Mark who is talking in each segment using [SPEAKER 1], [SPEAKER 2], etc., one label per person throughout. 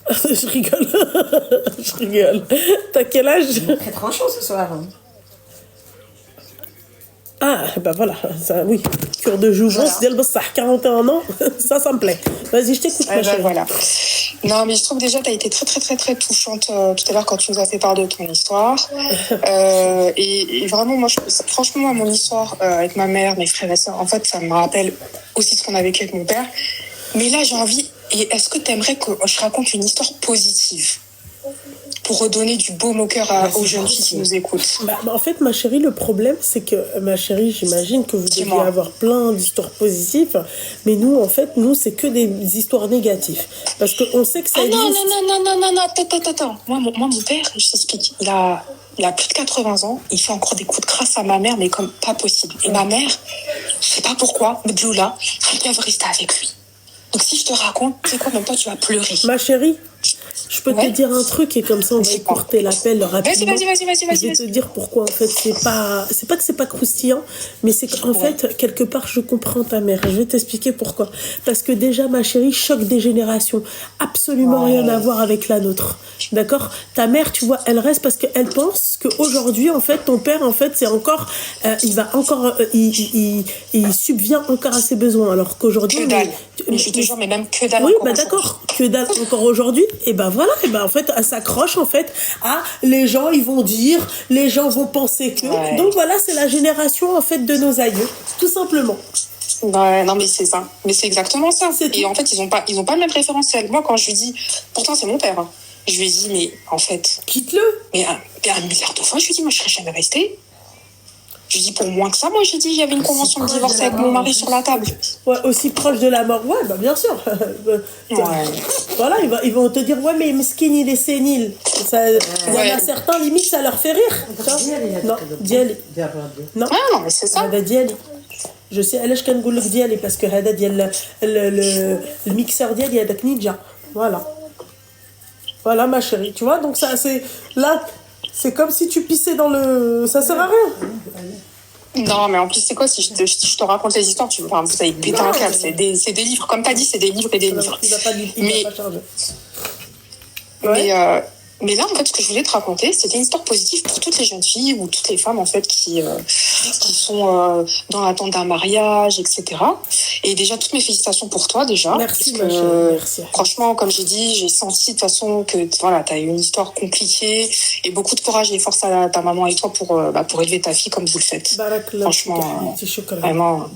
[SPEAKER 1] Je rigole. Je rigole. T'as quel âge?
[SPEAKER 2] Très tranchant ce soir.
[SPEAKER 1] Ah, bah voilà, ça, oui. Cure de jouvence,
[SPEAKER 3] Voilà.
[SPEAKER 1] 41 ans, ça me plaît. Vas-y, je t'écoute, ma chérie.
[SPEAKER 3] Voilà. Non, mais je trouve déjà, tu as été très, très, très, très touchante tout à l'heure quand tu nous as fait part de ton histoire. Et vraiment, moi, franchement, moi, mon histoire avec ma mère, mes frères et sœurs, en fait, ça me rappelle aussi ce qu'on a vécu avec mon père. Mais là, j'ai envie, et est-ce que tu aimerais que je raconte une histoire positive pour redonner du baume au cœur aux jeunes filles qui nous écoutent?
[SPEAKER 1] En fait, ma chérie, le problème, c'est que, ma chérie, j'imagine que vous deviez
[SPEAKER 3] Dis-moi.
[SPEAKER 1] avoir plein d'histoires positives, mais nous, en fait, nous, c'est que des histoires négatives. Parce qu'on sait que ça
[SPEAKER 3] Ah non,
[SPEAKER 1] existe.
[SPEAKER 3] non, attends. Moi, mon père, je t'explique, il a plus de 80 ans, il fait encore des coups de crasse à ma mère, mais comme pas possible. Et ma mère, je sais pas pourquoi, Mdloula, elle veut rester avec lui. Donc si je te raconte, tu sais quoi, même toi, tu vas pleurer.
[SPEAKER 1] Ma chérie, je peux te dire un truc et comme ça on va
[SPEAKER 3] Dis-moi.
[SPEAKER 1] écourter l'appel rapidement.
[SPEAKER 3] Vas-y.
[SPEAKER 1] Je vais te dire pourquoi en fait c'est pas que c'est pas croustillant, mais c'est qu'en fait quelque part je comprends ta mère. Je vais t'expliquer pourquoi. Parce que déjà ma chérie, choc des générations, absolument rien à voir avec la nôtre. D'accord? Ta mère, tu vois, elle reste parce qu'elle pense qu'aujourd'hui en fait ton père en fait c'est encore il va encore il subvient encore à ses besoins alors qu'aujourd'hui
[SPEAKER 3] Que dalle. Mais je te jure, mais même que dalle.
[SPEAKER 1] oui,
[SPEAKER 3] encore
[SPEAKER 1] bah
[SPEAKER 3] aujourd'hui.
[SPEAKER 1] d'accord, que dalle encore aujourd'hui. Et ben voilà, et ben en fait, elle s'accroche en fait à les gens, ils vont dire, les gens vont penser que.
[SPEAKER 3] Ouais.
[SPEAKER 1] Donc voilà, c'est la génération en fait de nos aïeux, tout simplement.
[SPEAKER 3] Ouais, non, mais c'est ça. Mais c'est exactement ça.
[SPEAKER 1] C'est
[SPEAKER 3] Et
[SPEAKER 1] tout.
[SPEAKER 3] en fait, ils ont pas le même référentiel. Moi, quand je lui dis, pourtant c'est mon père, hein, je lui dis, mais en fait,
[SPEAKER 1] Quitte-le.
[SPEAKER 3] mais un milliard de fois, je lui dis, moi, je serais jamais restée. Je lui dis, pour moins que ça, moi, j'ai dit, il y avait une convention de divorce avec mon mari sur la table.
[SPEAKER 1] Ouais, aussi proche de la mort. Ouais, bah bien sûr. Voilà, ils vont te dire, ouais, mais Meskin, il est sénile. Ça, il y en a certains, limite, ça leur fait rire. Non, Diali. Non.
[SPEAKER 3] Ah non, mais c'est ça.
[SPEAKER 1] هذا ديالي. Je sais علاش كنقول لك ديالي باسكو هذا ديال الميكسeur ديالي هذاك نينجا. Voilà ma chérie, tu vois, donc ça c'est là c'est comme si tu pissais dans le ça sert à rien.
[SPEAKER 3] Non, mais en plus, c'est quoi, si je te raconte les histoires, vous allez péter un câble. C'est des livres, comme t'as dit, c'est des livres et des livres.
[SPEAKER 1] Il va pas charger.
[SPEAKER 3] Mais là, en fait, ce que je voulais te raconter, c'était une histoire positive pour toutes les jeunes filles ou toutes les femmes, en fait, qui sont dans l'attente d'un mariage, etc. Et déjà, toutes mes félicitations pour toi, déjà.
[SPEAKER 1] Merci,
[SPEAKER 3] parce
[SPEAKER 1] ma
[SPEAKER 3] que,
[SPEAKER 1] chérie, merci.
[SPEAKER 3] Franchement, comme j'ai dit, j'ai senti de toute façon que, voilà, t'as eu une histoire compliquée et beaucoup de courage et force à ta maman et toi pour élever ta fille comme vous le faites. Franchement, vraiment...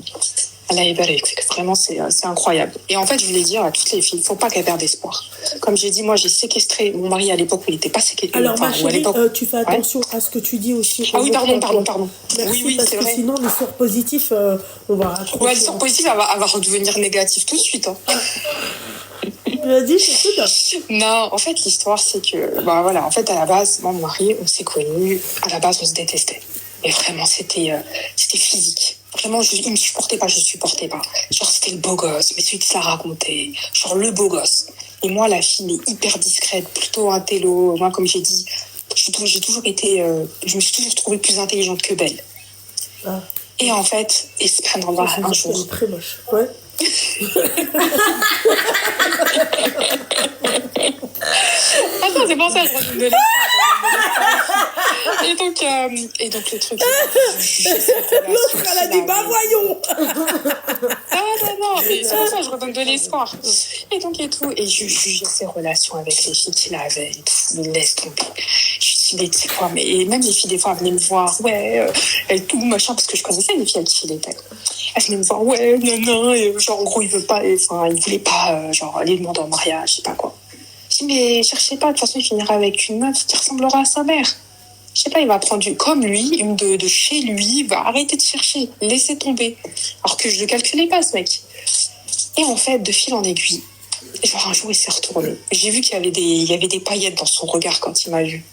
[SPEAKER 3] Allah yabarak fik. Vraiment, c'est incroyable. Et en fait, je voulais dire à toutes les filles, il ne faut pas qu'elles perdent espoir. Comme j'ai dit, moi, j'ai séquestré mon mari à l'époque où il n'était pas séquestré.
[SPEAKER 1] Alors, ma chérie, tu fais attention à ce que tu dis aussi.
[SPEAKER 3] Ah oui, pardon.
[SPEAKER 1] Merci,
[SPEAKER 3] Oui,
[SPEAKER 1] parce
[SPEAKER 3] c'est
[SPEAKER 1] que
[SPEAKER 3] vrai.
[SPEAKER 1] sinon, l'histoire positive, on va raccrocher.
[SPEAKER 3] Ouais, l'histoire positive, elle va redevenir négative tout de suite. Hein.
[SPEAKER 1] Vas-y, c'est tout.
[SPEAKER 3] Non, en fait, l'histoire, c'est que, voilà, en fait, à la base, moi, mon mari, on s'est connus, à la base, on se détestait. Et vraiment, c'était physique. Vraiment, il me supportait pas, je supportais pas. Genre, c'était le beau gosse, mais celui qui se la racontait. Genre, le beau gosse. Et moi, la fille, mais hyper discrète, plutôt intello. Moi, comme j'ai dit, j'ai toujours été... je me suis toujours trouvée plus intelligente que belle.
[SPEAKER 1] Ah.
[SPEAKER 3] Et en fait, et subhanallah, un jour...
[SPEAKER 1] C'est très moche, ouais.
[SPEAKER 3] Attends, c'est pour ça que je redonne de l'espoir. Et donc le truc...
[SPEAKER 1] L'autre, elle a dit, bah voyons.
[SPEAKER 3] Non, mais c'est pour ça que je redonne de l'espoir. Et donc et tout, et je jugeais ses relations avec les filles qu'il avait et tout, il laisse tomber. Je dis, mais tu sais quoi, mais même les filles, des fois, elles venaient me voir, elles tout machin, parce que je connaissais les filles avec qui il était. Elles venaient me voir, non, et genre, en gros, il voulait pas, genre, aller demander en mariage, je sais pas quoi. Je dis, mais cherchez pas, de toute façon, il finira avec une meuf qui ressemblera à sa mère. Je sais pas, il va prendre comme lui, une de chez lui, il va arrêter de chercher, laisser tomber. Alors que je le calculais pas, ce mec. Et en fait, de fil en aiguille, genre un jour, il s'est retourné. J'ai vu qu'il y avait des paillettes dans son regard quand il m'a vu.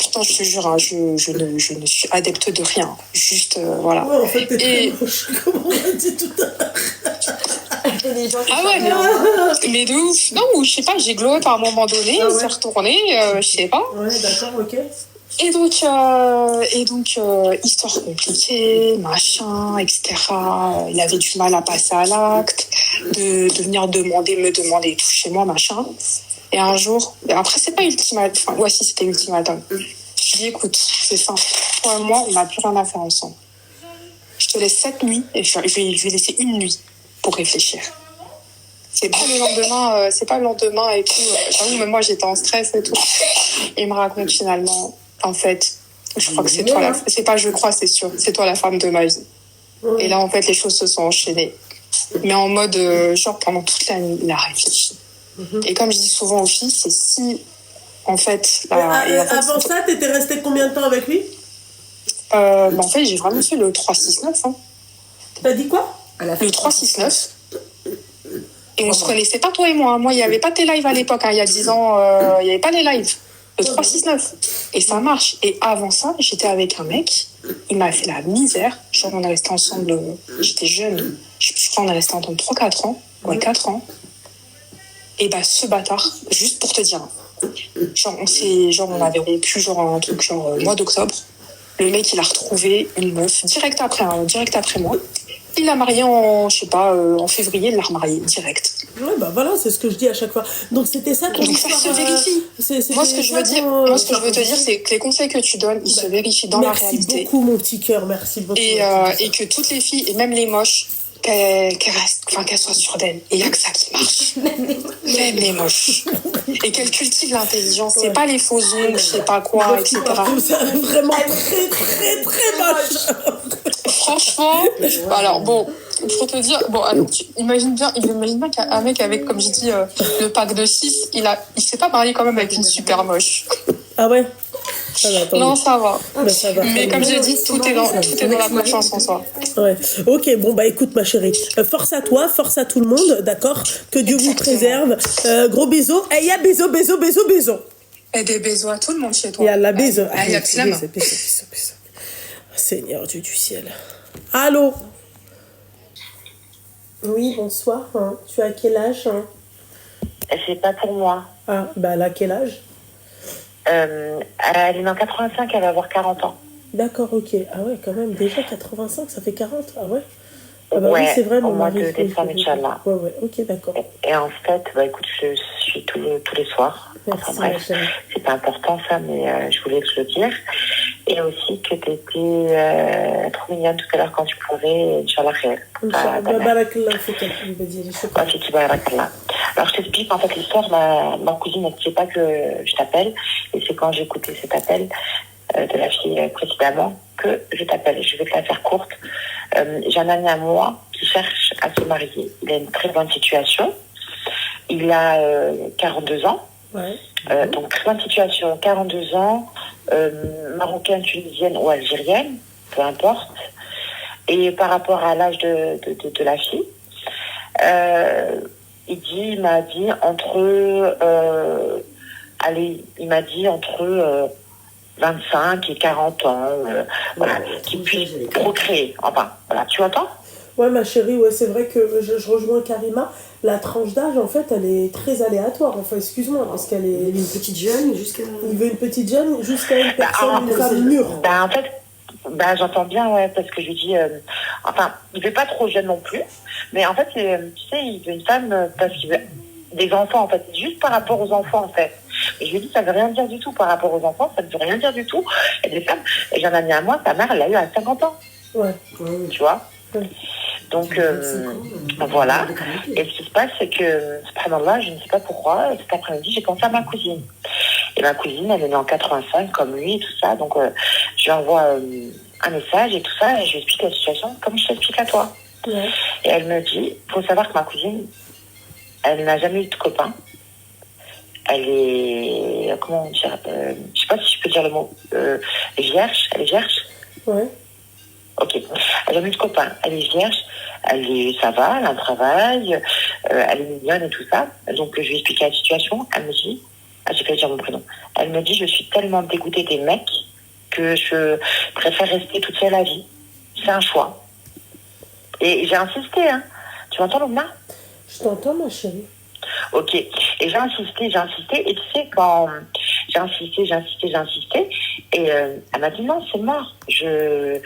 [SPEAKER 3] Pourtant, je te jure, hein, je ne suis adepte de rien. Juste, voilà.
[SPEAKER 1] Ouais, en fait, t'es très moche, comme on l'a dit tout à l'heure.
[SPEAKER 3] Ah ouais, mais de ouf. Non, ou je sais pas, j'ai glowé par un moment donné, il s'est retourné, je sais pas.
[SPEAKER 1] Ouais, d'accord, ok.
[SPEAKER 3] Et donc, histoire compliquée, machin, etc. Il avait du mal à passer à l'acte, de venir me demander tout chez moi, machin. Et un jour, après, c'est pas ultimatum. Enfin, ouais, si, c'était ultimatum. Je dis, écoute, c'est simple. Toi et moi, on n'a plus rien à faire ensemble. Je te laisse 7 nuits et je vais laisser une nuit pour réfléchir. C'est pas le lendemain et tout. J'avoue, même moi, j'étais en stress et tout. Et il me raconte finalement, en fait, je crois que c'est toi c'est pas je crois, c'est sûr. C'est toi la femme de ma vie. Et là, en fait, les choses se sont enchaînées. Mais en mode, genre, pendant toute la nuit, il a réfléchi. Et comme je dis souvent aux filles, c'est si, en fait...
[SPEAKER 1] avant ça, t'étais restée combien de temps avec lui?
[SPEAKER 3] En fait, j'ai vraiment fait le 3-6-9. Hein.
[SPEAKER 1] T'as dit quoi?
[SPEAKER 3] Le 3-6-9. Et on se connaissait pas, toi et moi. Moi, il n'y avait pas tes lives à l'époque. Hein. Il y a 10 ans, il n'y avait pas les lives. Le 3-6-9. Et ça marche. Et avant ça, j'étais avec un mec. Il m'a fait la misère. Genre, on est resté ensemble. J'étais jeune. Je crois qu'on est resté ensemble 3-4 ans. Ouais, 4 ans. Et bah, ce bâtard, juste pour te dire, on avait rompu, un truc, mois d'octobre. Le mec, il a retrouvé une meuf direct après moi. Il l'a mariée en février, il l'a remariée direct.
[SPEAKER 1] Ouais, bah voilà, c'est ce que je dis à chaque fois. Donc c'était ça ton
[SPEAKER 3] histoire. Donc ça se vérifie. Moi, ce que je veux te dire, c'est que les conseils que tu donnes, ils se vérifient dans la réalité.
[SPEAKER 1] Merci beaucoup, mon petit cœur, merci beaucoup.
[SPEAKER 3] Et que toutes les filles, et même les moches, qu'elles soient sûres d'elles. Et il n'y a que ça qui marche. Même les moches. Et qu'elles cultivent l'intelligence. C'est pas les faux ongles, je sais pas quoi, etc.
[SPEAKER 1] C'est vraiment très, très, très moche.
[SPEAKER 3] Franchement, alors bon, pour te dire, imagine bien qu'un mec avec, comme j'ai dit, le pack de 6, il s'est pas marié quand même avec une super moche.
[SPEAKER 1] Ah ouais?
[SPEAKER 3] Non, ça va.
[SPEAKER 1] Ça va.
[SPEAKER 3] Mais comme j'ai dit, tout est dans la confiance en soi.
[SPEAKER 1] Ouais. Ok, bon bah écoute ma chérie, force à toi, force à tout le monde, d'accord? Que Dieu vous préserve. Gros bisous. Et y a bisous.
[SPEAKER 3] Et des bisous à tout le monde chez toi.
[SPEAKER 1] Il y a la bisous.
[SPEAKER 3] Il y a
[SPEAKER 1] bisous. Seigneur Dieu du ciel. Allô? Oui, bonsoir. Hein. Tu as quel âge? Hein?
[SPEAKER 2] C'est pas pour moi.
[SPEAKER 1] Ah, bah elle a quel âge?
[SPEAKER 2] Elle est en 85, elle va avoir 40 ans.
[SPEAKER 1] D'accord, ok. Ah ouais, quand même, déjà 85, ça fait 40. Ah ouais? Ah bah
[SPEAKER 2] ouais,
[SPEAKER 1] oui, c'est vrai, mon
[SPEAKER 2] mois
[SPEAKER 1] mari.
[SPEAKER 2] de décembre, Inch'Allah.
[SPEAKER 1] Ouais, ok, d'accord.
[SPEAKER 2] Et en fait, écoute, je suis tous les soirs.
[SPEAKER 1] Merci,
[SPEAKER 2] enfin bref, c'est pas important ça, mais je voulais te le dire. Et aussi que tu étais trop mignonne tout à l'heure quand tu pleurais, Inch'Allah khair. Alors je t'explique, en fait, l'histoire, ma cousine ne sait pas que je t'appelle, et c'est quand j'ai écouté cet appel de la fille précédemment que je t'appelle. Je vais te la faire courte. J'ai un ami à moi qui cherche à se marier. Il a une très bonne situation. Il a 42 ans.
[SPEAKER 1] Ouais.
[SPEAKER 2] Donc très bonne situation, 42 ans, marocaine, tunisienne ou algérienne, peu importe. Et par rapport à l'âge de la fille, il m'a dit entre 25 et 40 ans, voilà, qui puisse procréer. Enfin, voilà, tu entends?
[SPEAKER 1] Ouais, ma chérie, ouais, c'est vrai que je rejoins Karima. La tranche d'âge, en fait, elle est très aléatoire. Enfin, excuse-moi, parce qu'elle est...
[SPEAKER 4] Il veut une petite jeune jusqu'à...
[SPEAKER 1] Il veut une petite jeune jusqu'à une personne, une femme mûre.
[SPEAKER 2] En fait, j'entends bien, ouais, parce que je lui dis... il veut pas trop jeune non plus. Mais en fait, tu sais, il veut une femme parce qu'il veut des enfants, en fait. Juste par rapport aux enfants, en fait. Et je lui dis, ça veut rien dire du tout par rapport aux enfants. Ça ne veut rien dire du tout. Et des femmes... Et j'en ai mis à moi, ta mère, elle l'a eu à 50 ans.
[SPEAKER 1] Ouais.
[SPEAKER 2] Tu vois? Ouais. Donc, voilà. Et ce qui se passe, c'est que, subhanallah, je ne sais pas pourquoi, cet après-midi, j'ai pensé à ma cousine. Et ma cousine, elle est née en 85, comme lui, et tout ça. Donc, je lui envoie un message et tout ça, et je lui explique la situation comme je t'explique à toi.
[SPEAKER 1] Ouais.
[SPEAKER 2] Et elle me dit, il faut savoir que ma cousine, elle n'a jamais eu de copain. Elle est, comment dire, je sais pas si je peux dire le mot, vierge. Elle est vierge?
[SPEAKER 1] Ouais.
[SPEAKER 2] Ok. Elle n'a jamais eu de copain. Elle est vierge. Ça va, elle a un travail, elle est mignonne et tout ça. Donc, je lui ai expliqué la situation. Elle me dit, j'ai failli dire mon prénom. Elle me dit, je suis tellement dégoûtée des mecs que je préfère rester toute seule à vie. C'est un choix. Et j'ai insisté, hein. Tu m'entends, Lomna?
[SPEAKER 1] Je t'entends, ma chérie.
[SPEAKER 2] Ok. Et j'ai insisté. Et tu sais, quand j'ai insisté. Et elle m'a dit, non, c'est mort. C'est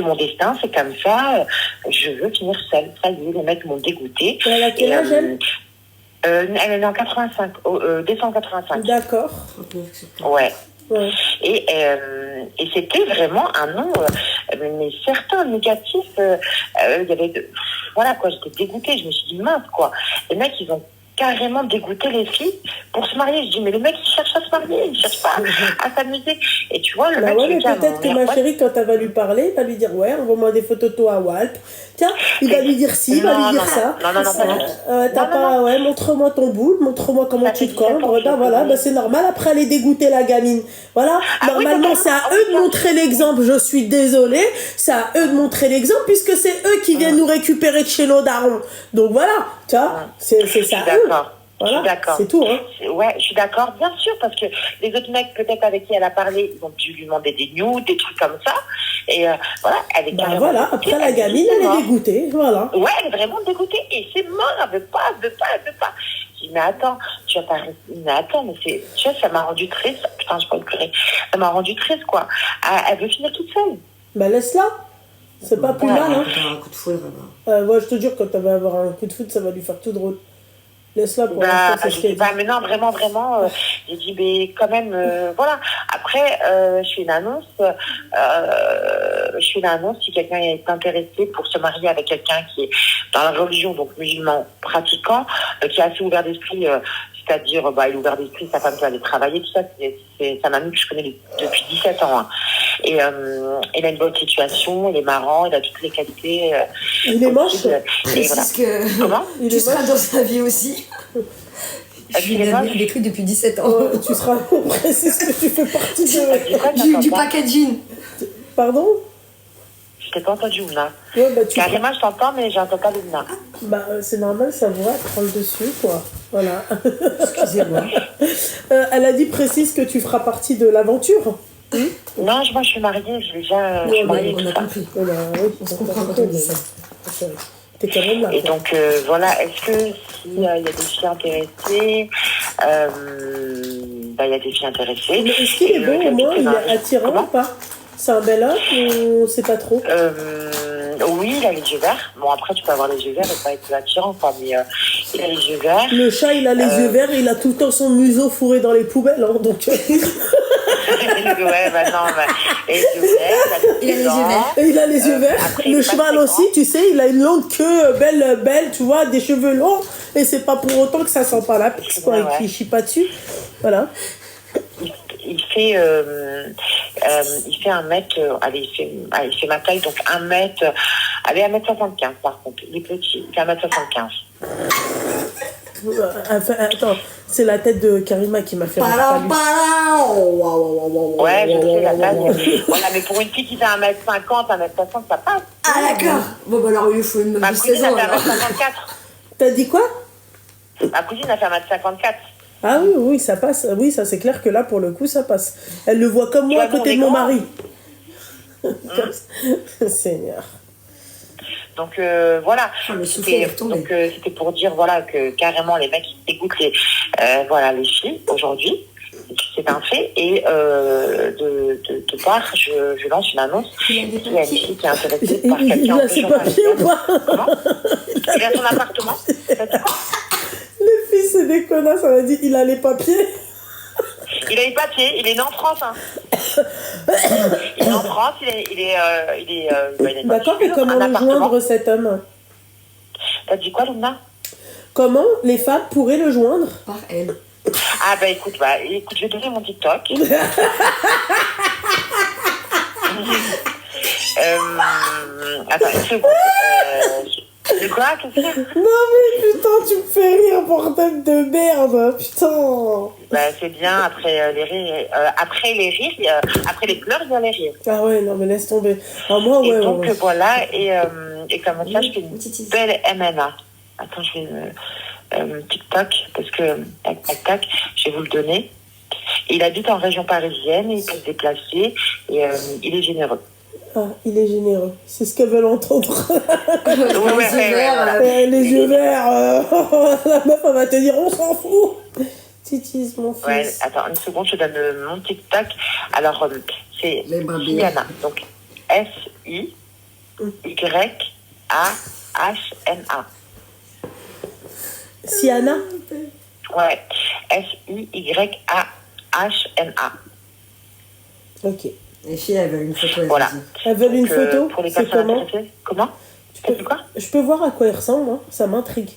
[SPEAKER 2] mon destin, c'est comme ça. Je veux finir seule. Ça y est, les mecs m'ont dégoûtée.
[SPEAKER 1] Elle a quel âge, elle?
[SPEAKER 2] Elle est née en 85, décembre 85.
[SPEAKER 1] D'accord.
[SPEAKER 2] Ouais.
[SPEAKER 1] Ouais.
[SPEAKER 2] Et c'était vraiment un nom, mais certain, négatif. Il y avait voilà quoi, j'étais dégoûtée. Je me suis dit mince quoi. Les mecs, ils ont carrément dégoûté les filles pour se marier. Je dis mais le mec, il cherche à se marier, il cherche pas à s'amuser. Et tu vois, le mec,
[SPEAKER 1] Ouais,
[SPEAKER 2] il
[SPEAKER 1] mais
[SPEAKER 2] dit à
[SPEAKER 1] peut-être
[SPEAKER 2] mon
[SPEAKER 1] que
[SPEAKER 2] meilleur
[SPEAKER 1] ma
[SPEAKER 2] pote,
[SPEAKER 1] chérie, quand elle va lui parler, il va lui dire ouais, envoie-moi des photos de toi à Walp. Tiens, il va lui dire ci, il va lui dire ça.
[SPEAKER 2] Non, pas du tout.
[SPEAKER 1] T'as pas, ouais, montre-moi ton boule, montre-moi comment
[SPEAKER 2] Ça
[SPEAKER 1] tu
[SPEAKER 2] fait
[SPEAKER 1] te
[SPEAKER 2] 17 ans
[SPEAKER 1] cambres.
[SPEAKER 2] que je
[SPEAKER 1] Voilà,
[SPEAKER 2] connais.
[SPEAKER 1] c'est normal. Après, elle est dégoûtée, la gamine. Voilà.
[SPEAKER 2] Ah oui,
[SPEAKER 1] Normalement, c'est à eux de montrer l'exemple. Je suis désolée. C'est à eux de montrer l'exemple puisque c'est eux qui viennent nous récupérer de chez nos darons. Donc voilà, tu vois, c'est ça.
[SPEAKER 2] D'accord.
[SPEAKER 1] Voilà,
[SPEAKER 2] je suis d'accord.
[SPEAKER 1] c'est tout, hein.
[SPEAKER 2] Ouais, je suis d'accord, bien sûr, parce que les autres mecs, peut-être avec qui elle a parlé, ils ont dû lui demander des nudes, des trucs comme ça. Et voilà, elle est carrément
[SPEAKER 1] voilà,
[SPEAKER 2] dégoûtée.
[SPEAKER 1] après la gamine, elle est dégoûtée, voilà.
[SPEAKER 2] Ouais, elle est vraiment dégoûtée. Et c'est mort, elle veut pas. Je dis, mais attends, tu vas pas rester. Mais attends, mais c'est. Tu vois, ça m'a rendu triste. Putain, je peux pleurer. Ça m'a rendu triste, quoi. Elle veut finir toute seule.
[SPEAKER 1] Bah laisse-la. C'est pas plus mal, hein.
[SPEAKER 4] Un coup de foudre, là-bas.
[SPEAKER 1] Moi, je te jure, quand elle va avoir un coup de foot, ça va lui faire tout drôle. Laisse-la pour l'instant, c'est ce
[SPEAKER 2] je
[SPEAKER 1] qu'elle
[SPEAKER 2] sais
[SPEAKER 1] dit.
[SPEAKER 2] pas, mais non, vraiment, j'ai dit, mais quand même, voilà. Après, je fais une annonce, si quelqu'un est intéressé pour se marier avec quelqu'un qui est dans la religion, donc musulman pratiquant, qui est assez ouvert d'esprit, c'est-à-dire, il est ouvert d'esprit, sa femme qui va aller travailler, tout ça, c'est un ami que je connais depuis 17 ans, hein. Et il a une bonne situation, il est marrant, il a toutes les qualités.
[SPEAKER 1] Il est moche.
[SPEAKER 4] Précise que
[SPEAKER 2] Comment
[SPEAKER 4] tu seras dans sa vie aussi.
[SPEAKER 2] qu'il est moche
[SPEAKER 4] Il écrit depuis 17 ans.
[SPEAKER 1] Tu seras précise que tu fais partie de...
[SPEAKER 4] Du packaging.
[SPEAKER 1] Pardon?
[SPEAKER 2] Je t'ai pas entendu, Oumna.
[SPEAKER 1] Ouais, bah,
[SPEAKER 2] Carrément, je t'entends, mais j'entends pas l'Oumna.
[SPEAKER 1] Bah, c'est normal, ça va, elle prend le dessus, quoi. Voilà.
[SPEAKER 4] Excusez-moi.
[SPEAKER 2] Ah
[SPEAKER 1] Elle a dit précise que tu feras partie de l'aventure.
[SPEAKER 2] Non, moi, je suis mariée, j'ai déjà... je suis mariée,
[SPEAKER 4] On
[SPEAKER 2] tout
[SPEAKER 4] a
[SPEAKER 2] ça.
[SPEAKER 4] compris.
[SPEAKER 1] Voilà, oui,
[SPEAKER 4] On se comprend quand on dit ça.
[SPEAKER 1] T'es quand même là.
[SPEAKER 2] Et
[SPEAKER 1] quoi.
[SPEAKER 2] donc, voilà, est-ce que s'il y a des filles intéressées, il y a des filles intéressées.
[SPEAKER 1] Mais est-ce qu'il est beau au moins? Il est attirant
[SPEAKER 2] Comment
[SPEAKER 1] ou pas? C'est un bel homme ou c'est pas trop?
[SPEAKER 2] Oui, il a les yeux verts. Bon, après, tu peux avoir les yeux verts et pas être attirant, quoi, mais il a les yeux verts.
[SPEAKER 1] Le chat, il a les yeux verts et il a tout le temps son museau fourré dans les poubelles, hein, donc...
[SPEAKER 2] Ouais, bah non, les yeux verts,
[SPEAKER 4] Il a les yeux verts.
[SPEAKER 1] Et il a les yeux verts.
[SPEAKER 2] après,
[SPEAKER 1] Le
[SPEAKER 2] il est pas
[SPEAKER 1] cheval
[SPEAKER 2] très
[SPEAKER 1] aussi,
[SPEAKER 2] grand.
[SPEAKER 1] tu sais, il a une longue queue, belle, tu vois, des cheveux longs. Et c'est pas pour autant que ça sent pas la pisse, quoi,
[SPEAKER 2] Ouais,
[SPEAKER 1] et
[SPEAKER 2] ouais.
[SPEAKER 1] qu'il chie pas dessus. Voilà.
[SPEAKER 2] Il fait un mètre, il fait ma taille, donc 1m75 par contre. Il est petit, il fait 1m75.
[SPEAKER 1] Enfin, attends, c'est la tête de Karima qui m'a fait rire, pas
[SPEAKER 4] Palam,
[SPEAKER 1] lui.
[SPEAKER 4] palam.
[SPEAKER 2] Ouais, je sais, la taille. Voilà, mais pour une fille qui fait 1m50, 1m60, ça passe.
[SPEAKER 4] Ah d'accord. Bon bah alors il lui faut une meuf
[SPEAKER 2] Ma
[SPEAKER 4] de
[SPEAKER 2] cousine
[SPEAKER 4] 16
[SPEAKER 2] a
[SPEAKER 4] ans
[SPEAKER 2] fait
[SPEAKER 4] alors.
[SPEAKER 2] 1m54.
[SPEAKER 1] T'as dit quoi?
[SPEAKER 2] Ma cousine a fait 1m54.
[SPEAKER 1] Ah oui, oui, ça passe. Oui, ça c'est clair que là, pour le coup, ça passe. Elle le voit comme moi à
[SPEAKER 2] vois,
[SPEAKER 1] côté
[SPEAKER 2] nous,
[SPEAKER 1] de
[SPEAKER 2] on
[SPEAKER 1] mon
[SPEAKER 2] est
[SPEAKER 1] mari. Seigneur.
[SPEAKER 2] Donc voilà,
[SPEAKER 4] Oh, le souffle est retombé.
[SPEAKER 2] donc c'était pour dire voilà que carrément les mecs ils dégoûtent les filles aujourd'hui, c'est un fait. Et de part, je lance une annonce.
[SPEAKER 4] Il a des
[SPEAKER 2] S'il y a une fille qui est intéressée par
[SPEAKER 1] Il
[SPEAKER 2] quelqu'un en
[SPEAKER 1] a ses
[SPEAKER 2] région
[SPEAKER 1] papiers ou
[SPEAKER 2] parisienne.
[SPEAKER 1] pas?
[SPEAKER 2] Comment? Il a son appartement. T'as dit quoi?
[SPEAKER 1] Les filles, c'est des connasses, on a dit il a les papiers.
[SPEAKER 2] Il a les papiers, il est né en France. Hein. Il est en France, il a une
[SPEAKER 1] D'accord, mais
[SPEAKER 2] voiture,
[SPEAKER 1] comment
[SPEAKER 2] un
[SPEAKER 1] le
[SPEAKER 2] appartement.
[SPEAKER 1] joindre cet homme?
[SPEAKER 2] T'as dit quoi, Luna?
[SPEAKER 1] Comment les femmes pourraient le joindre?
[SPEAKER 4] Par elle.
[SPEAKER 2] Ah écoute, je vais donner mon TikTok. Attends, une seconde. De quoi? Qu'est-ce que c'est?
[SPEAKER 1] Non mais putain, tu me fais rire, bordel de merde, putain.
[SPEAKER 2] C'est bien, après les rires, après les pleurs, il y a les rires.
[SPEAKER 1] Ah ouais, non mais laisse tomber. Ah moi,
[SPEAKER 2] Et
[SPEAKER 1] ouais,
[SPEAKER 2] donc
[SPEAKER 1] ouais.
[SPEAKER 2] voilà, et comme ça, je fais une
[SPEAKER 4] Petite
[SPEAKER 2] belle MNA. Attends, je vais TikTok, parce que tac, je vais vous le donner. Il habite en région parisienne, il peut se déplacer, et il est généreux.
[SPEAKER 1] Ah, il est généreux, c'est ce qu'elles veulent entendre.
[SPEAKER 2] Ouais,
[SPEAKER 1] Les yeux verts, la meuf elle va te dire on s'en fout. Titis, mon fils.
[SPEAKER 2] Ouais, attends, une seconde, je te donne mon TikTok. Alors, c'est
[SPEAKER 4] Les brebis.
[SPEAKER 2] Siana, donc SIYAHNA.
[SPEAKER 1] Siana.
[SPEAKER 2] Ouais. Siyaahna.
[SPEAKER 1] Ok.
[SPEAKER 4] Les filles, elles veulent une photo.
[SPEAKER 2] Voilà.
[SPEAKER 1] Elles veulent une
[SPEAKER 2] Donc,
[SPEAKER 1] photo.
[SPEAKER 2] pour les
[SPEAKER 1] C'est
[SPEAKER 2] personnes
[SPEAKER 1] comment?
[SPEAKER 2] intéressées. Comment? Tu dis quoi?
[SPEAKER 1] Je peux voir à quoi il ressemble, hein. Ça m'intrigue.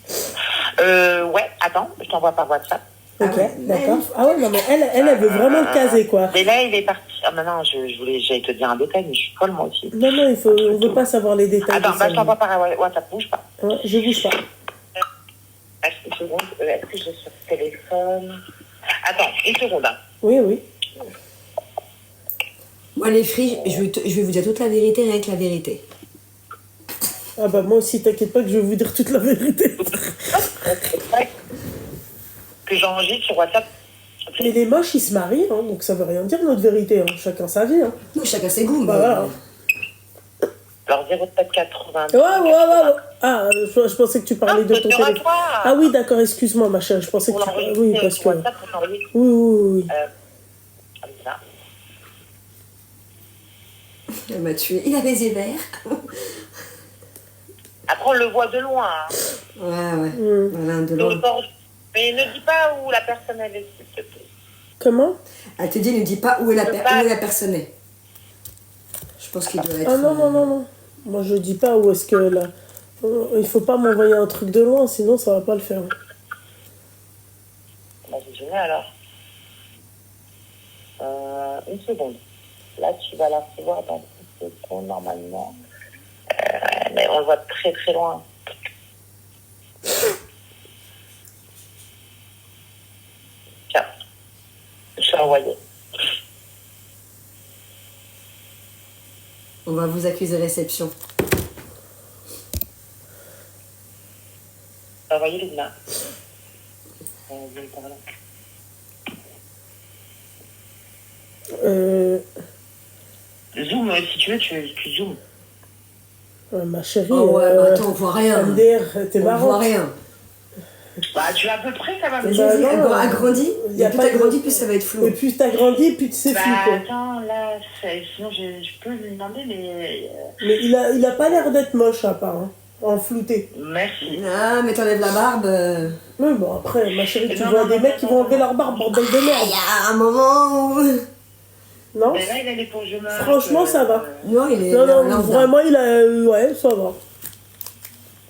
[SPEAKER 2] Ouais, attends, je t'envoie par WhatsApp.
[SPEAKER 1] Ok,
[SPEAKER 4] Ah ouais.
[SPEAKER 1] d'accord. Ah ouais, non, mais elle veut vraiment le caser, quoi.
[SPEAKER 2] Mais là, il est parti. Ah, maintenant, j'allais te dire un détail, mais je suis folle, moi aussi.
[SPEAKER 1] Non, on veut pas savoir les détails.
[SPEAKER 2] Attends,
[SPEAKER 1] de ça,
[SPEAKER 2] je t'envoie par WhatsApp, bouge pas.
[SPEAKER 1] Ouais, je bouge pas.
[SPEAKER 2] Une seconde, est-ce que j'ai sur le téléphone? Attends, une seconde. Hein.
[SPEAKER 1] Oui, oui.
[SPEAKER 4] Moi, les filles, je vais vous dire toute la vérité, rien que la vérité.
[SPEAKER 1] Ah bah moi aussi, t'inquiète pas que je vais vous dire toute la vérité.
[SPEAKER 2] Ouais. Que j'enregistre sur WhatsApp.
[SPEAKER 1] Mais les moches, ils se marient, hein, donc ça veut rien dire notre vérité. Hein. Chacun sa vie. Hein.
[SPEAKER 4] Nous, chacun ses goûts.
[SPEAKER 1] Bah,
[SPEAKER 4] mais...
[SPEAKER 1] voilà.
[SPEAKER 2] Alors 0780.
[SPEAKER 1] Ouais. Ah, je pensais que tu parlais de ton téléphone. Ah oui, d'accord, excuse-moi, ma chérie. Je pensais que tu parlais. Oui, parce que.
[SPEAKER 2] WhatsApp, pour t'envoyer.
[SPEAKER 1] Oui.
[SPEAKER 2] Comme ça.
[SPEAKER 4] Elle m'a tué. Il a les yeux verts.
[SPEAKER 2] Après, on le voit de loin. Hein.
[SPEAKER 4] Ouais. Voilà, de
[SPEAKER 2] Sur
[SPEAKER 4] loin.
[SPEAKER 2] le bord. Mais ne dis pas où la personne elle est, s'il te plaît.
[SPEAKER 1] Comment?
[SPEAKER 4] Elle te dit, ne dis pas où est la personne est. Je pense qu'il doit être...
[SPEAKER 1] Ah non. Moi, je dis pas où est-ce que là. Il faut pas m'envoyer un truc de loin, sinon ça va pas le faire.
[SPEAKER 2] Bah, c'est génial alors. Une seconde. Là, tu vas la recevoir dans 10 secondes normalement. Mais on le voit très très loin. Tiens, je l'ai envoyé.
[SPEAKER 4] On va vous accuser de réception.
[SPEAKER 2] J'ai envoyé Luna. Viens par là. Zoom, si tu veux, tu zoomes.
[SPEAKER 1] Ma chérie.
[SPEAKER 4] Oh ouais, attends, on voit rien.
[SPEAKER 1] MDR, t'es
[SPEAKER 4] On
[SPEAKER 1] marrante.
[SPEAKER 4] voit rien.
[SPEAKER 2] Bah, tu as à peu près, ça va.
[SPEAKER 1] Bah,
[SPEAKER 4] Vas-y,
[SPEAKER 1] non,
[SPEAKER 4] agrandis.
[SPEAKER 1] y a
[SPEAKER 4] Plus
[SPEAKER 1] pas de-
[SPEAKER 4] t'agrandis, plus ça va être flou.
[SPEAKER 1] Et plus t'agrandis, plus c'est
[SPEAKER 2] Bah,
[SPEAKER 1] flou, quoi.
[SPEAKER 2] attends, là, sinon je peux lui demander, mais.
[SPEAKER 1] Mais il a pas l'air d'être moche, à part, hein, en flouté.
[SPEAKER 2] Merci.
[SPEAKER 4] Ah, mais t'enlèves la barbe.
[SPEAKER 1] Mais bon, après, ma chérie, tu
[SPEAKER 2] Non,
[SPEAKER 1] vois
[SPEAKER 2] non,
[SPEAKER 1] des
[SPEAKER 2] non,
[SPEAKER 1] mecs
[SPEAKER 2] non,
[SPEAKER 1] qui
[SPEAKER 2] non,
[SPEAKER 1] vont
[SPEAKER 2] non.
[SPEAKER 1] enlever leur barbe, bordel de
[SPEAKER 4] Il
[SPEAKER 1] merde.
[SPEAKER 4] y a un moment où...
[SPEAKER 1] Non?
[SPEAKER 2] Mais là, il a les pour je me.
[SPEAKER 1] Franchement, ça va.
[SPEAKER 4] Non, il est...
[SPEAKER 1] Non,
[SPEAKER 4] lambda.
[SPEAKER 1] vraiment, il a... ouais, ça va.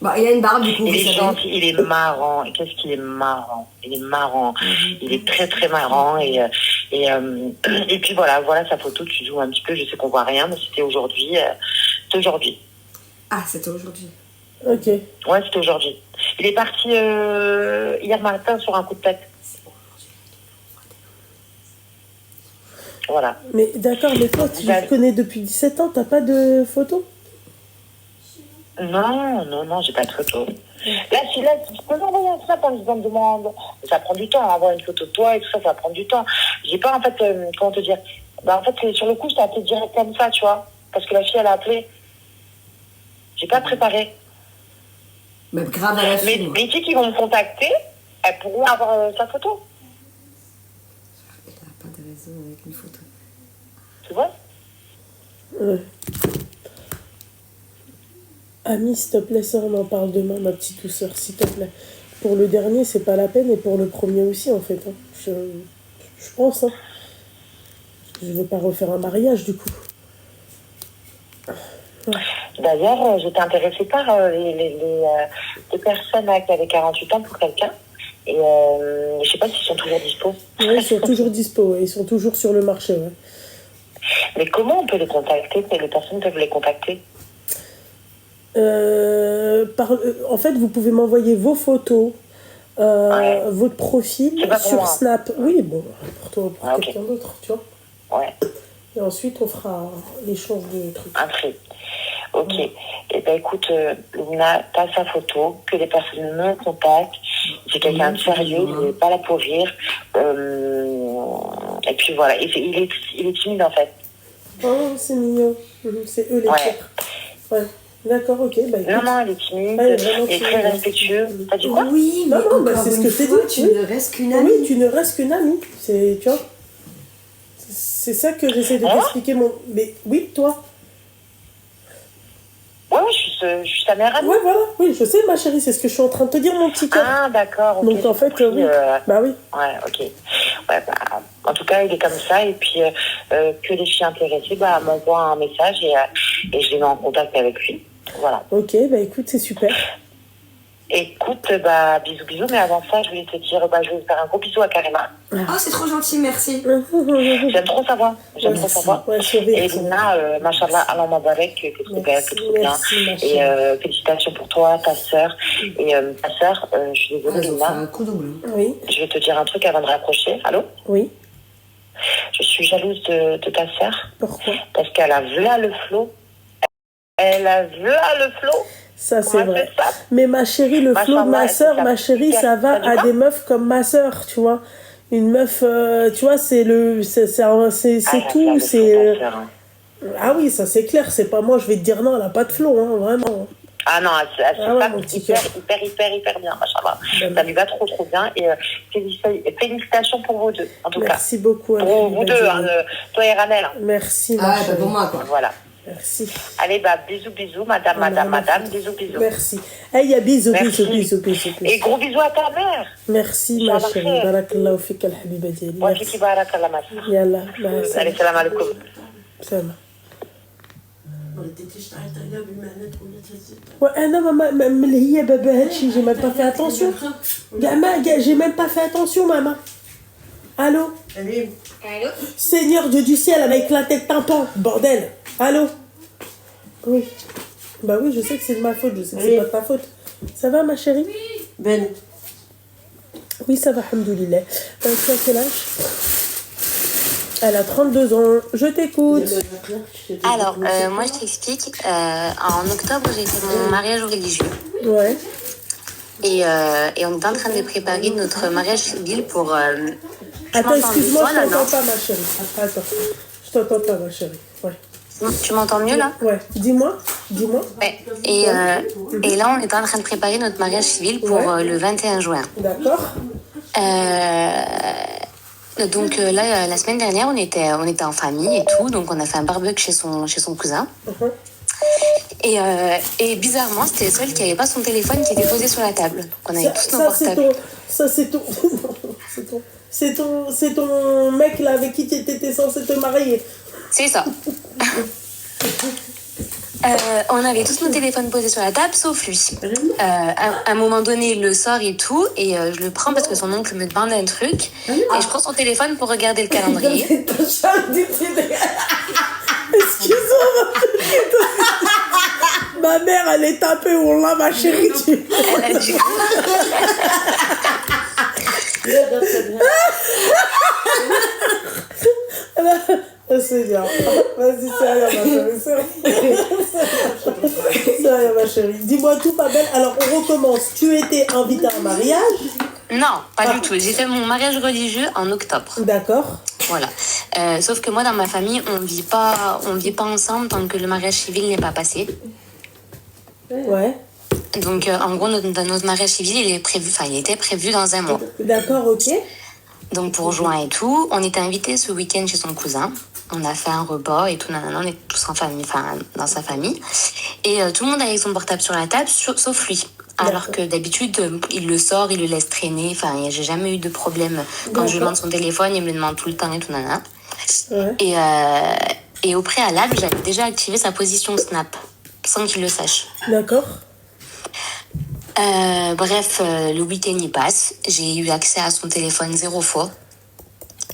[SPEAKER 4] Bah, il a une barbe, du coup,
[SPEAKER 2] Il
[SPEAKER 4] vous
[SPEAKER 2] est
[SPEAKER 4] savez.
[SPEAKER 2] gentil, il est marrant. Et qu'est-ce qu'il est marrant? Il est marrant. Il est très très marrant. Et puis voilà sa photo. Tu joues un petit peu. Je sais qu'on voit rien, mais c'était aujourd'hui. C'est aujourd'hui.
[SPEAKER 4] Ah, c'était aujourd'hui.
[SPEAKER 1] Ok.
[SPEAKER 2] Ouais, c'était aujourd'hui. Il est parti hier matin sur un coup de tête. Voilà.
[SPEAKER 1] Mais d'accord, mais toi, tu le connais depuis 17 ans, t'as pas de photo?
[SPEAKER 2] Non, j'ai pas de photo. Là, tu peux m'envoyer un snap en disant demande. Ça prend du temps, envoyer une photo de toi et tout ça, ça va prendre du temps. J'ai pas, en fait, comment te dire? Bah, en fait, sur le coup, je t'ai appelé direct comme ça, tu vois. Parce que la fille, elle a appelé. J'ai pas préparé.
[SPEAKER 4] Mais grave à la
[SPEAKER 2] Mais
[SPEAKER 4] fille, moi.
[SPEAKER 2] les filles qui vont me contacter, elles pourront avoir sa photo.
[SPEAKER 4] Il a pas de raison avec une photo.
[SPEAKER 2] Tu vois?
[SPEAKER 1] Ouais. Ami, s'il te plaît, ça, on en parle demain, ma petite douceur, s'il te plaît. Pour le dernier, c'est pas la peine, et pour le premier aussi, en fait. Hein. Je pense, hein. Je veux pas refaire un mariage, du coup. Ouais.
[SPEAKER 2] D'ailleurs, j'étais intéressée par les personnes là, qui avaient 48 ans pour quelqu'un. Et je sais pas s'ils sont toujours dispo.
[SPEAKER 1] Ouais, ils sont toujours dispo, ouais. Ils sont toujours sur le marché, ouais.
[SPEAKER 2] Mais comment on peut les contacter? Les personnes peuvent les contacter?
[SPEAKER 1] En fait, vous pouvez m'envoyer vos photos, votre profil
[SPEAKER 2] C'est pas pour
[SPEAKER 1] sur
[SPEAKER 2] moi.
[SPEAKER 1] Snap. Oui, bon, pour toi ou pour
[SPEAKER 2] Ah, ok.
[SPEAKER 1] quelqu'un d'autre, tu vois.
[SPEAKER 2] Ouais,
[SPEAKER 1] Et ensuite, on fera l'échange de trucs.
[SPEAKER 2] un tri. Ok. Eh ben écoute, Luna, t'as sa photo, que les personnes me contactent. C'est quelqu'un de sérieux, il n'est pas là pour rire. Et puis voilà, il est timide en fait.
[SPEAKER 1] Oh, c'est mignon. C'est eux les
[SPEAKER 2] Ouais.
[SPEAKER 1] pires. Ouais. D'accord, ok. Bah, écoute.
[SPEAKER 2] Non, il est timide,
[SPEAKER 1] Ouais, vraiment
[SPEAKER 2] il est très
[SPEAKER 1] timide.
[SPEAKER 2] respectueux. T'as dit quoi?
[SPEAKER 4] Oui, mais
[SPEAKER 1] Non, non, bah,
[SPEAKER 4] encore
[SPEAKER 1] c'est ce
[SPEAKER 4] une
[SPEAKER 1] que je t'ai
[SPEAKER 4] fois,
[SPEAKER 1] dit,
[SPEAKER 4] tu
[SPEAKER 1] oui.
[SPEAKER 4] ne restes qu'une amie.
[SPEAKER 1] Oui, tu ne restes qu'une amie. C'est, tu vois. C'est ça que j'essaie de
[SPEAKER 2] Hein?
[SPEAKER 1] t'expliquer. Mais oui, toi.
[SPEAKER 2] Ouais, je suis je suis sa meilleure amie.
[SPEAKER 1] Ouais, voilà, oui, je sais, ma chérie, c'est ce que je suis en train de te dire, mon petit cœur.
[SPEAKER 2] Ah, d'accord. Okay,
[SPEAKER 1] donc, en fait, oui. Bah oui.
[SPEAKER 2] Ouais, ok. Ouais, bah, en tout cas, il est comme ça. Et puis, que les filles intéressées m'envoient un message et je les mets en contact avec lui. Voilà.
[SPEAKER 1] Ok, bah écoute, c'est super.
[SPEAKER 2] Écoute, bisous, bisous. Mais avant ça, je voulais te dire, je vais faire un gros bisou à Karima.
[SPEAKER 4] Oh, c'est trop gentil, merci.
[SPEAKER 2] J'aime trop sa voix.
[SPEAKER 1] Ouais,
[SPEAKER 2] et Lina, machallah, Allah Mabarek, que tout est bien. Et félicitations pour toi, ta sœur. Et ta sœur, je suis désolée, Lina.
[SPEAKER 4] Un coup double.
[SPEAKER 1] Oui.
[SPEAKER 2] Je vais te dire un truc avant de raccrocher. Allô?
[SPEAKER 1] Oui.
[SPEAKER 2] Je suis jalouse de ta sœur.
[SPEAKER 1] Pourquoi?
[SPEAKER 2] Parce qu'elle a v'là le flow. Elle a v'là le flow.
[SPEAKER 1] Ça, c'est vrai. Mais ma chérie, le flow de ma sœur, ma chérie, ça va à des meufs comme ma sœur, tu vois. Une meuf, tu vois, c'est tout. C'est ah oui, ça c'est clair. C'est pas moi, je vais te dire non, elle a pas de flow, hein, vraiment.
[SPEAKER 2] Ah non, elle se hyper bien, machallah. Ça lui va trop bien. Et félicitations pour vous deux, en tout cas.
[SPEAKER 1] Merci beaucoup.
[SPEAKER 2] Pour vous deux, toi et Ranel.
[SPEAKER 1] Merci.
[SPEAKER 4] Ah, pas pour moi, quoi.
[SPEAKER 2] Voilà.
[SPEAKER 1] Merci.
[SPEAKER 2] Allez, bisous, madame, bisous.
[SPEAKER 1] Merci. Il y a bisous.
[SPEAKER 2] Et gros bisous à ta mère.
[SPEAKER 1] Merci, ma chérie. Barakallahu fik al-habiba diali.
[SPEAKER 2] Merci. Barakallah, ma sœur.
[SPEAKER 1] Yalla.
[SPEAKER 2] Allez, salam alaikum.
[SPEAKER 1] Salam. انا من اللي هي بابا هادشي j'ai même pas fait attention. J'ai même pas fait attention, maman. Allô?
[SPEAKER 3] Allô?
[SPEAKER 1] Seigneur Dieu du ciel, elle a éclaté le tympan, bordel. Allô? Oui. Bah oui, je sais que c'est de ma faute, je sais que c'est pas de ta faute. Ça va, ma chérie?
[SPEAKER 5] Ben.
[SPEAKER 1] Oui, ça va, alhamdoulilah. Tu as quel âge? Elle a 32 ans. Je t'écoute.
[SPEAKER 6] Alors, moi, je t'explique. En octobre, j'ai fait mon mariage religieux.
[SPEAKER 1] Ouais.
[SPEAKER 6] Et on est en train de préparer notre mariage civil pour...
[SPEAKER 1] Attends, excuse-moi, je t'entends pas, ma chérie. Attends, je t'entends pas, ma chérie. Ouais.
[SPEAKER 6] Tu m'entends mieux, là?
[SPEAKER 1] Ouais. Dis-moi.
[SPEAKER 6] Ouais. Et là, on est en train de préparer notre mariage civil pour le 21 juin.
[SPEAKER 1] D'accord.
[SPEAKER 6] Donc là, la semaine dernière, on était en famille et tout, donc on a fait un barbecue chez son cousin. Et bizarrement, c'était le seul qui n'avait pas son téléphone qui était posé sur la table. Donc on avait tous nos portables.
[SPEAKER 1] C'est ton mec là avec qui tu étais censé te marier.
[SPEAKER 6] C'est ça. On avait tous nos téléphones posés sur la table, sauf lui. À un moment donné, il le sort et tout, et je le prends parce que son oncle me demande un truc, et je prends son téléphone pour regarder le calendrier.
[SPEAKER 1] Excuse-moi. Ma mère, elle est tapée, on l'a, ma chérie.
[SPEAKER 6] Elle a dit...
[SPEAKER 1] C'est bien. Vas-y, c'est rien, ma chérie. Dis-moi tout, ma belle. Alors, on recommence. Tu étais invitée à un mariage?
[SPEAKER 6] Non, pas du tout. J'ai fait mon mariage religieux en octobre.
[SPEAKER 1] D'accord.
[SPEAKER 6] Voilà. Sauf que moi, dans ma famille, on vit pas ensemble tant que le mariage civil n'est pas passé.
[SPEAKER 1] Ouais.
[SPEAKER 6] Donc, en gros, notre mariage civil, il était prévu dans un mois.
[SPEAKER 1] D'accord, ok.
[SPEAKER 6] Donc, pour juin et tout, on était invités ce week-end chez son cousin. On a fait un repas et tout, nanana, on est tous en famille, dans sa famille. Et tout le monde avait son portable sur la table, sauf lui. Alors que d'habitude, il le sort, il le laisse traîner. J'ai jamais eu de problème. Quand je lui demande son téléphone, il me le demande tout le temps et tout, nanana. Ouais. Et au préalable, j'avais déjà activé sa position Snap, sans qu'il le sache.
[SPEAKER 1] D'accord.
[SPEAKER 6] Bref, le week-end y passe. J'ai eu accès à son téléphone 0 fois.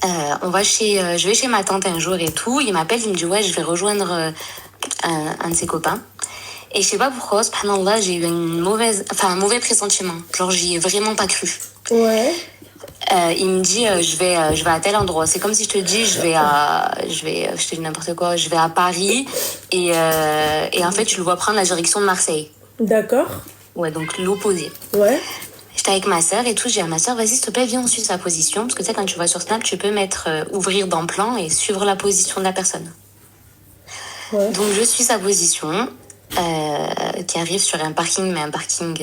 [SPEAKER 6] Je vais chez ma tante un jour et tout. Il m'appelle, il me dit ouais, je vais rejoindre un de ses copains. Et je sais pas pourquoi, subhanallah, j'ai eu un mauvais pressentiment. Genre, j'y ai vraiment pas cru.
[SPEAKER 1] Ouais.
[SPEAKER 6] Il me dit je vais à tel endroit. C'est comme si je te dis je te dis n'importe quoi, je vais à Paris et en fait je le vois prendre la direction de Marseille.
[SPEAKER 1] D'accord.
[SPEAKER 6] Ouais, donc l'opposé.
[SPEAKER 1] Ouais.
[SPEAKER 6] J'étais avec ma sœur et tout, j'ai dit à ma sœur, vas-y s'il te plaît, viens on suit sa position, parce que tu sais quand tu vas sur Snap, tu peux mettre ouvrir dans plan et suivre la position de la personne. Ouais. Donc je suis sa position. Qui arrive sur un parking, mais un parking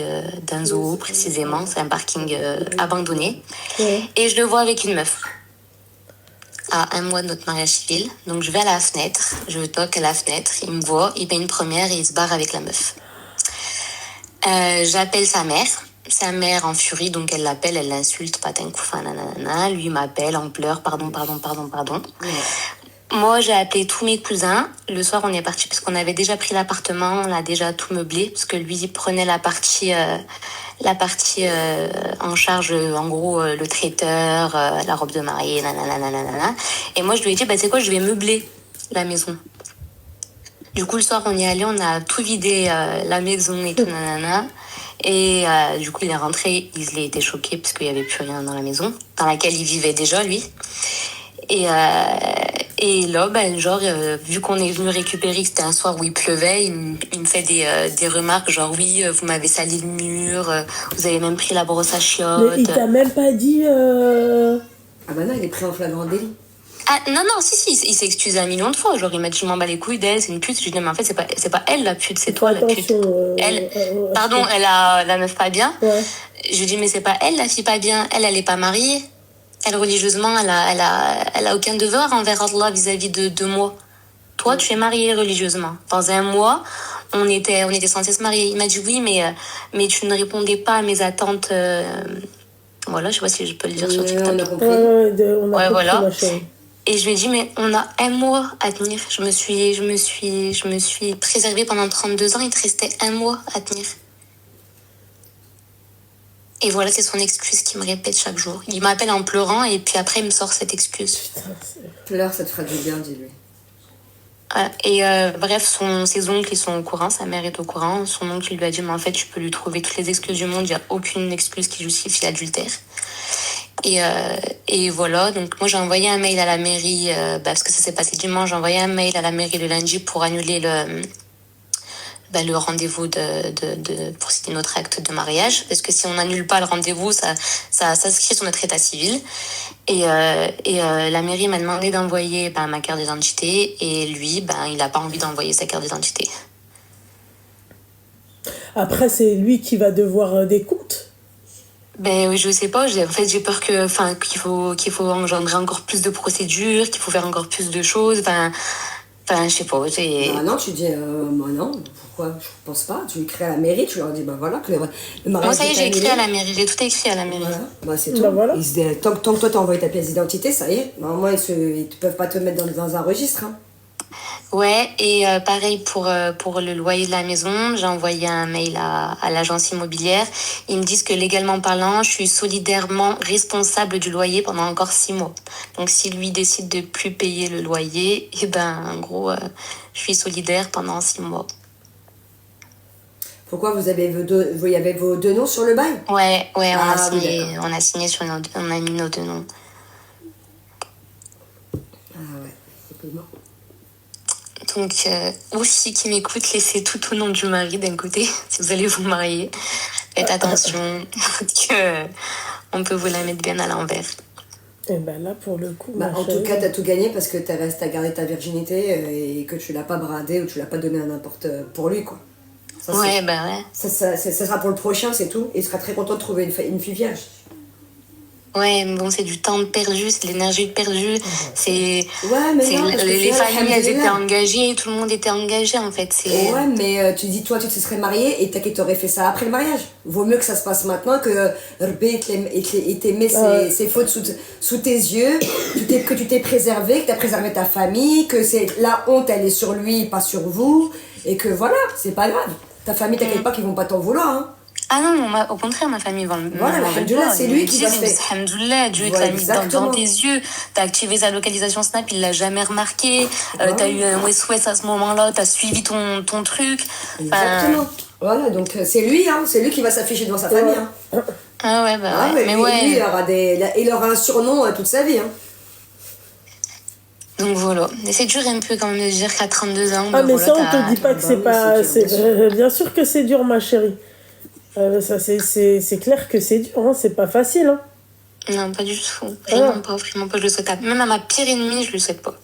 [SPEAKER 6] d'un zoo précisément, c'est un parking abandonné. Et je le vois avec une meuf à un mois de notre mariage civil. Donc je vais à la fenêtre, je toque à la fenêtre, il me voit, il paye une première et il se barre avec la meuf. J'appelle sa mère. Sa mère en furie, donc elle l'appelle, elle l'insulte, patin couffin, nanana. Lui m'appelle en pleurs, pardon.
[SPEAKER 4] Ouais.
[SPEAKER 6] Moi, j'ai appelé tous mes cousins. Le soir, on est parti parce qu'on avait déjà pris l'appartement, on l'a déjà tout meublé, parce que lui, il prenait la partie en charge, en gros, le traiteur, la robe de mariée, nanana. Et moi, je lui ai dit, bah, c'est quoi, je vais meubler la maison. Du coup, le soir, on y est allé, on a tout vidé, la maison et tout, nanana. Et du coup, il est rentré, il a été choqué parce qu'il n'y avait plus rien dans la maison, dans laquelle il vivait déjà, lui. Et là, ben, genre, vu qu'on est venu récupérer, que c'était un soir où il pleuvait, il me fait des remarques genre, oui, vous m'avez sali le mur, vous avez même pris la brosse à chiottes.
[SPEAKER 1] Mais il t'a même pas dit...
[SPEAKER 4] Ah bah non, il est pris en flagrant délit.
[SPEAKER 6] Ah, non, si, il s'est excusé 1 million de fois. Genre, il m'a dit, je m'en bats les couilles d'elle, c'est une pute. Je lui ai dit, mais en fait, c'est pas elle la pute, c'est toi la pute. Elle, pardon, elle a la meuf pas bien.
[SPEAKER 1] Ouais.
[SPEAKER 6] Je lui dis, mais c'est pas elle la fille pas bien. Elle est pas mariée. Elle, religieusement, elle a aucun devoir envers Allah vis-à-vis de moi. Toi, tu es mariée religieusement. Dans un mois, on était censés se marier. Il m'a dit, oui, mais tu ne répondais pas à mes attentes. Voilà, je sais pas si je peux le dire sur TikTok.
[SPEAKER 4] On a compris.
[SPEAKER 1] On a compris,
[SPEAKER 6] voilà.
[SPEAKER 1] ma chérie.
[SPEAKER 6] Et je lui ai dit, mais on a 1 mois à tenir. Je me suis préservée pendant 32 ans. Il te restait 1 mois à tenir. Et voilà, c'est son excuse qu'il me répète chaque jour. Il m'appelle en pleurant et puis après, il me sort cette excuse.
[SPEAKER 4] Pleure, ça te fera du bien, dis-lui.
[SPEAKER 6] Et bref, ses oncles, ils sont au courant. Sa mère est au courant. Son oncle lui a dit, mais en fait, tu peux lui trouver toutes les excuses du monde. Il n'y a aucune excuse qui justifie l'adultère. Et voilà, donc moi j'ai envoyé un mail à la mairie, parce que ça s'est passé dimanche, j'ai envoyé un mail à la mairie le lundi pour annuler le rendez-vous pour signer notre acte de mariage, parce que si on n'annule pas le rendez-vous, ça s'inscrit sur notre état civil. Et la mairie m'a demandé d'envoyer ma carte d'identité, et lui, il n'a pas envie d'envoyer sa carte d'identité.
[SPEAKER 1] Après, c'est lui qui va devoir des comptes.
[SPEAKER 6] Ben oui, je sais pas, en fait j'ai peur qu'il faut engendrer encore plus de procédures, qu'il faut faire encore plus de choses, je sais pas.
[SPEAKER 4] Ah non, tu dis, moi non, pourquoi? Je pense pas. Tu écris à la mairie, tu leur dis, voilà, que le mariage.
[SPEAKER 6] Moi ça y est, j'ai écrit à la mairie, j'ai tout écrit à la mairie.
[SPEAKER 4] Voilà, c'est tout.
[SPEAKER 1] Voilà.
[SPEAKER 4] Tant que toi t'as envoyé ta pièce d'identité, ça y est. Normalement, ils peuvent pas te mettre dans un registre. Hein.
[SPEAKER 6] Ouais, et pareil pour le loyer de la maison, j'ai envoyé un mail à l'agence immobilière. Ils me disent que légalement parlant, je suis solidairement responsable du loyer pendant encore 6 mois. Donc si lui décide de plus payer le loyer, en gros, je suis solidaire pendant 6 mois.
[SPEAKER 4] Pourquoi vous avez y avait vos 2 noms sur le bail?
[SPEAKER 6] Ouais, on a signé on a mis nos 2 noms.
[SPEAKER 4] Ah ouais, effectivement.
[SPEAKER 6] Donc, aussi qui m'écoute, laissez tout au nom du mari d'un côté, si vous allez vous marier. Faites attention, que on peut vous la mettre bien à l'envers.
[SPEAKER 1] Et là, pour le coup...
[SPEAKER 4] En tout cas, t'as tout gagné parce que t'as gardé ta virginité et que tu l'as pas bradé ou tu l'as pas donné à n'importe pour lui, quoi. Ça,
[SPEAKER 6] ouais.
[SPEAKER 4] Ça sera pour le prochain, c'est tout. Et il sera très content de trouver une fille vierge.
[SPEAKER 6] Ouais, mais bon, c'est du temps perdu, c'est de l'énergie perdue,
[SPEAKER 4] Ouais, mais non,
[SPEAKER 6] les familles, elles étaient engagées, tout le monde était engagé, en fait.
[SPEAKER 4] Ouais, mais tu dis, toi, tu te serais mariée et t'aurais fait ça après le mariage. Vaut mieux que ça se passe maintenant que Rbé t'ait mis ses fautes sous tes yeux, que tu t'es préservé, que t'as préservé ta famille, que la honte, elle est sur lui, pas sur vous, et que voilà, c'est pas grave. Ta famille, t'inquiète pas qu'ils vont pas t'en vouloir, hein.
[SPEAKER 6] Ah non, au contraire, ma famille va
[SPEAKER 4] voilà, alhamdoulilah, c'est lui qui va faire.
[SPEAKER 6] Alhamdoulilah, Dieu te l'a mis dans tes yeux. T'as activé sa localisation Snap, il l'a jamais remarqué. T'as eu un West à ce moment-là, t'as suivi ton truc.
[SPEAKER 4] Exactement. Voilà, donc c'est lui qui va s'afficher devant sa famille. Hein.
[SPEAKER 6] Ah ouais,
[SPEAKER 4] mais lui, il aura un surnom toute sa vie. Hein.
[SPEAKER 6] Donc voilà, mais c'est dur un peu quand même de dire qu'à 32 ans...
[SPEAKER 1] mais ça, on te dit pas que c'est pas... Bien sûr que c'est dur, ma chérie. Ça, c'est clair que c'est dur, hein, c'est pas facile. Hein.
[SPEAKER 6] Non, pas du tout. Vraiment pas, je le souhaite pas. Même à ma pire ennemie, je le souhaite pas.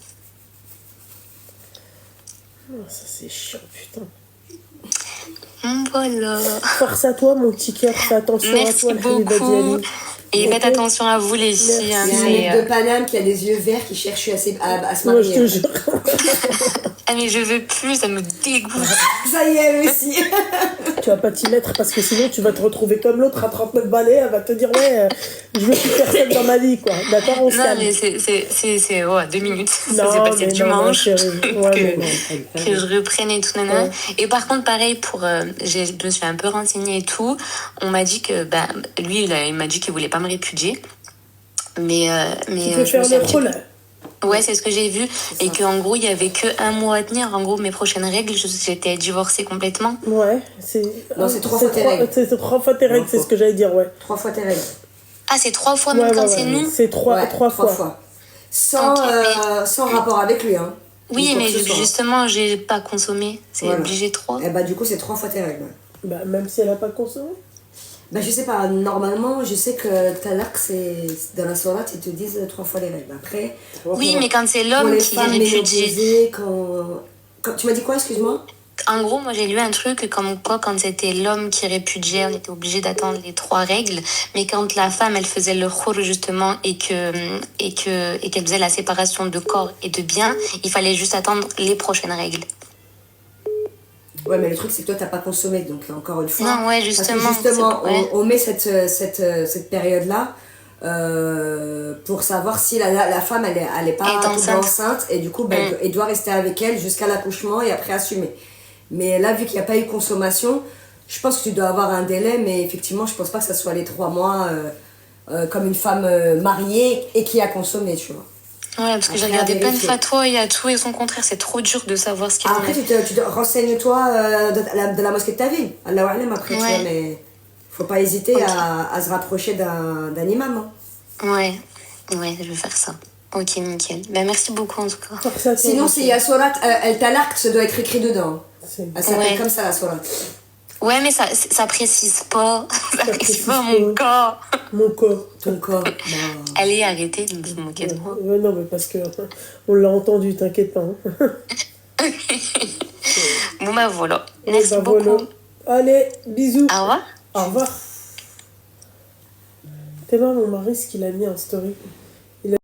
[SPEAKER 1] Ça, c'est chiant, putain.
[SPEAKER 6] Voilà.
[SPEAKER 1] Force à toi, mon petit cœur, fais attention à toi.
[SPEAKER 6] Merci beaucoup. Et faites attention à vous, les filles.
[SPEAKER 4] Il y a un mec de Paname qui a des yeux verts qui cherche à se marier.
[SPEAKER 1] Ouais, je te jure.
[SPEAKER 6] Ah mais je veux plus, ça me dégoûte.
[SPEAKER 4] Ça y est, aussi.
[SPEAKER 1] Tu vas pas t'y mettre parce que sinon tu vas te retrouver comme l'autre à 39 balais, elle va te dire ouais, je veux plus personne dans ma vie, quoi. D'accord, on se
[SPEAKER 6] Non
[SPEAKER 1] calme.
[SPEAKER 6] mais c'est 2 minutes. Ça
[SPEAKER 1] Non,
[SPEAKER 6] s'est passé
[SPEAKER 1] mais
[SPEAKER 6] dimanche.
[SPEAKER 1] chérie. Ouais,
[SPEAKER 6] Que je reprenne et tout, nanana.
[SPEAKER 1] Ouais.
[SPEAKER 6] Et par contre, pareil, je me suis un peu renseignée et tout. On m'a dit que, lui, il m'a dit qu'il voulait pas me répudier. Mais
[SPEAKER 1] Tu peux
[SPEAKER 6] je
[SPEAKER 1] faire
[SPEAKER 6] me suis
[SPEAKER 1] le
[SPEAKER 6] un petit
[SPEAKER 1] rôle.
[SPEAKER 6] Ouais, c'est ce que j'ai vu. Et qu'en gros, il y avait que 1 mois à tenir. En gros, mes prochaines règles, j'étais divorcée complètement.
[SPEAKER 1] Ouais, c'est.
[SPEAKER 4] Non, c'est 3 fois tes règles.
[SPEAKER 1] C'est 3 fois tes règles, c'est ce que j'allais dire, ouais.
[SPEAKER 4] 3 fois tes règles.
[SPEAKER 6] Ah, c'est 3 fois même quand c'est nous?
[SPEAKER 1] C'est 3
[SPEAKER 4] Ouais,
[SPEAKER 1] fois.
[SPEAKER 4] 3 fois. Sans,
[SPEAKER 6] Ok,
[SPEAKER 4] sans rapport avec lui, hein.
[SPEAKER 6] Oui,
[SPEAKER 4] Ni quoi
[SPEAKER 6] mais
[SPEAKER 4] que ce soit.
[SPEAKER 6] justement, j'ai pas consommé. C'est
[SPEAKER 4] Voilà.
[SPEAKER 6] obligé 3.
[SPEAKER 4] Et bah, du coup, c'est 3 fois tes règles.
[SPEAKER 1] Bah, même si elle a pas consommé.
[SPEAKER 4] Bah, je sais pas, normalement, je sais que talak, c'est dans la sourate, ils te disent 3 fois les règles. Après,
[SPEAKER 6] Oui, mais quand c'est
[SPEAKER 4] pour
[SPEAKER 6] l'homme
[SPEAKER 4] les
[SPEAKER 6] qui
[SPEAKER 4] femmes
[SPEAKER 6] répudie.
[SPEAKER 4] ménopausées, quand... Tu m'as dit quoi, excuse-moi?
[SPEAKER 6] En gros, moi j'ai lu un truc comme quoi quand c'était l'homme qui répudiait, on était obligé d'attendre les 3 règles, mais quand la femme elle faisait le khur justement et qu'elle faisait la séparation de corps et de biens, il fallait juste attendre les prochaines règles.
[SPEAKER 4] Ouais, mais le truc, c'est que toi, t'as pas consommé, donc encore une fois.
[SPEAKER 6] Non, ouais, justement,
[SPEAKER 4] Parce que justement,
[SPEAKER 6] c'est- ouais.
[SPEAKER 4] on met cette période-là pour savoir si la femme, elle est pas
[SPEAKER 6] Elle est
[SPEAKER 4] tombée
[SPEAKER 6] enceinte.
[SPEAKER 4] enceinte, et du coup, bah, elle doit rester avec elle jusqu'à l'accouchement et après assumer. Mais là, vu qu'il n'y a pas eu consommation, je pense que tu dois avoir un délai, mais effectivement, je pense pas que ça soit les 3 mois comme une femme mariée et qui a consommé, tu vois.
[SPEAKER 6] Ouais, parce que j'ai
[SPEAKER 4] Après,
[SPEAKER 6] regardé
[SPEAKER 4] à
[SPEAKER 6] plein de
[SPEAKER 4] vérifier.
[SPEAKER 6] fatwas, il y a tout et son contraire, c'est trop dur de savoir ce qu'il en
[SPEAKER 4] Après,
[SPEAKER 6] est.
[SPEAKER 4] tu te renseignes-toi de la mosquée de ta ville. Allah wa'alam après, tu
[SPEAKER 6] Ouais.
[SPEAKER 4] vois, mais faut pas hésiter
[SPEAKER 6] Ok.
[SPEAKER 4] à se rapprocher d'un imam. Hein.
[SPEAKER 6] Ouais, je vais faire ça. Ok, nickel. Ben, merci beaucoup en tout cas.
[SPEAKER 1] Pour ça,
[SPEAKER 4] Sinon, s'il y a sourate El Talaq, ça doit être écrit dedans.
[SPEAKER 1] C'est-
[SPEAKER 4] Elle s'appelle
[SPEAKER 6] Ouais.
[SPEAKER 4] comme ça, la sourate.
[SPEAKER 6] Ouais, mais ça précise pas. Ça précise
[SPEAKER 1] précise
[SPEAKER 6] pas mon
[SPEAKER 1] pas.
[SPEAKER 6] corps.
[SPEAKER 1] Mon corps.
[SPEAKER 4] Ton corps. Bah.
[SPEAKER 6] Allez, arrêtez de vous moquer de moi.
[SPEAKER 1] Ouais, non, mais parce que on l'a entendu, t'inquiète pas. Hein.
[SPEAKER 6] Bon, bah voilà.
[SPEAKER 1] Et
[SPEAKER 6] Merci
[SPEAKER 1] bah,
[SPEAKER 6] beaucoup.
[SPEAKER 1] voilà. Allez, bisous.
[SPEAKER 6] Au revoir.
[SPEAKER 1] Au revoir. T'es mal, mon mari, ce qu'il a mis en story.